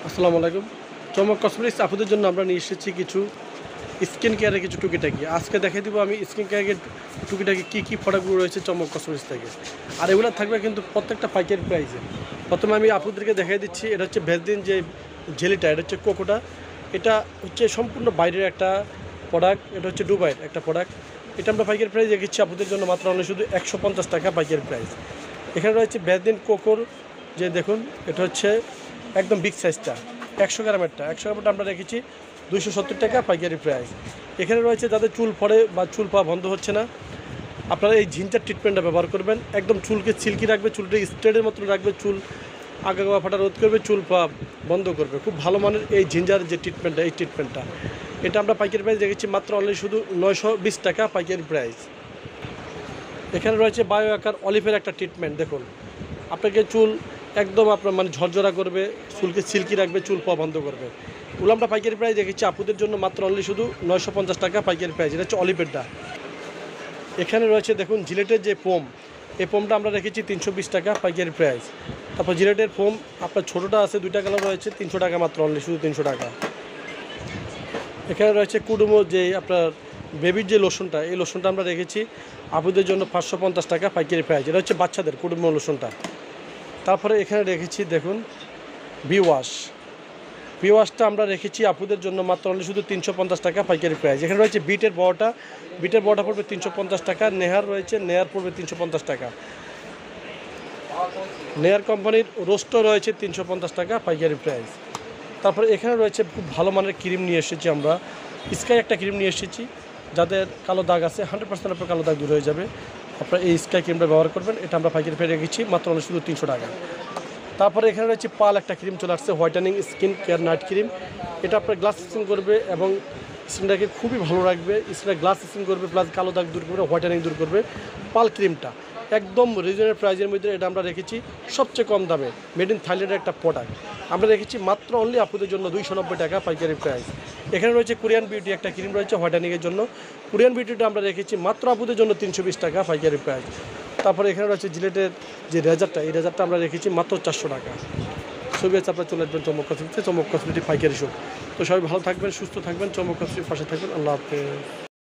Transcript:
আসসালামু আলাইকুম। চমক কসমেটিক্স আপুদের জন্য আমরা নিয়ে এসেছি কিছু স্কিন কেয়ারের কিছু টুকিটাকি। আজকে দেখিয়ে দিব আমি স্কিন কেয়ারের টুকিটাকি কী প্রোডাক্টগুলো রয়েছে চমক কসমেটিক্স থেকে। আর এগুলো থাকবে কিন্তু প্রত্যেকটা পাইকারি প্রাইসে। প্রথমে আমি আপুদেরকে দেখিয়ে দিচ্ছি, এটা হচ্ছে ভেজদিন যে জেলিটা, এটা হচ্ছে কোকোটা। এটা হচ্ছে সম্পূর্ণ বাইরের একটা প্রোডাক্ট, এটা হচ্ছে দুবাইয়ের একটা প্রোডাক্ট। এটা আমরা পাইকারি প্রাইস রেখেছি আপুদের জন্য মাত্র অনলি শুধু 150 টাকা পাইকারি প্রাইস। এখানে রয়েছে ভেজদিন কোকোর যে দেখুন, এটা হচ্ছে একদম বিগ সাইজটা 100 গ্রামেরটা আমরা রেখেছি 270 টাকা পাইকারি প্রাইস। এখানে রয়েছে যাদের চুল পড়ে বা চুল পাওয়া বন্ধ হচ্ছে না, আপনারা এই জিঞ্জার ট্রিটমেন্টটা ব্যবহার করবেন। একদম চুলকে সিল্কি রাখবে, চুলটা স্ট্রেটের মতন রাখবে, চুল আগা গোয়া ফাটা রোধ করবে, চুল পাওয়া বন্ধ করবে। খুব ভালো মানের এই জিঞ্জার যে ট্রিটমেন্টটা এটা আমরা পাইকারি প্রাইস রেখেছি মাত্র অনলি শুধু 920 টাকা পাইকারি প্রাইস। এখানে রয়েছে বায়ো আকার অলিভের একটা ট্রিটমেন্ট। দেখুন, আপনাকে চুল একদম আপনার মানে ঝরঝরা করবে, চুলকে সিল্কি রাখবে, চুল পাওয়া বন্ধ করবে। ওগুলো আমরা পাইকারি প্রাইস রেখেছি আপুদের জন্য মাত্র অনলি শুধু 950 টাকা পাইকারি প্রাইস। এটা হচ্ছে অলিভেরটা। এখানে রয়েছে দেখুন জিলেটের যে ফোম, এই ফোমটা আমরা রেখেছি 320 টাকা পাইকারি প্রাইস। তারপর জিলেটের ফোম আপনার ছোটোটা আছে, 2টা কালার রয়েছে, 300 টাকা মাত্র অনলি শুধু 300 টাকা। এখানে রয়েছে কুডুমো যে আপনার বেবির যে লোশনটা, এই লোশনটা আমরা রেখেছি আপুদের জন্য 550 টাকা পাইকারি প্রাইস। এটা হচ্ছে বাচ্চাদের কুডুমো লোশনটা। তারপরে এখানে রেখেছি দেখুন বি ওয়াশটা আমরা রেখেছি আপুদের জন্য মাত্র অনলি শুধু 350 টাকা পাইকারি প্রাইস। এখানে রয়েছে বিটের বড়টা পড়বে 350 টাকা। নেহার রয়েছে, নেহার পড়বে 350 টাকা। নেহার কোম্পানির রোস্টও রয়েছে 350 টাকা পাইকারি প্রাইস। তারপরে এখানে রয়েছে খুব ভালো মানের ক্রিম নিয়ে এসেছি আমরা, স্কাই একটা ক্রিম নিয়ে এসেছি। যাদের কালো দাগ আছে 100% আপনার কালো দাগ দূর হয়ে যাবে, আপনারা এই স্কাই ক্রিমটা ব্যবহার করবেন। এটা আমরা পাইকারি প্রাইস রেখেছি মাত্র অনলি শুধু 300 টাকা। তারপরে এখানে রয়েছে পাল একটা ক্রিম চলে আসছে, whitening skin care night cream. এটা আপনার গ্লাস স্কিন করবে এবং স্কিনটাকে খুবই ভালো রাখবে। স্কিনটা গ্লাস স্কিন করবে, প্লাস কালো দাগ দূর করবে, হোয়াইটেনিং দূর করবে। পাল ক্রিমটা একদম রিজনেবল প্রাইসের মধ্যে এটা আমরা রেখেছি সবচেয়ে কম দামে, মেড ইন থাইল্যান্ডের একটা প্রোডাক্ট আমরা রেখেছি মাত্র অনলি আপুদের জন্য 290 টাকা পাইকারি প্রাইস। এখানে রয়েছে কোরিয়ান বিউটি একটা ক্রিম রয়েছে হোয়াইটেনিংয়ের জন্য। কোরিয়ান বিউটিটা আমরা রেখেছি মাত্র আপুদের জন্য 320 টাকা পাইকারি প্রাইস। তারপরে এখানে রয়েছে জিলেটের যে রেজারটা, এই রেজারটা আমরা রেখেছি মাত্র 400 টাকা। ছবি আছে, আপনারা চলে আসবেন চমক কসমেটিক্সে, চমক কসমেটিক পাইকারি শপ। তো সবাই ভালো থাকবেন, সুস্থ থাকবেন, চমক কসমেটিক পাশে থাকবেন। আল্লাহ হাফেজ।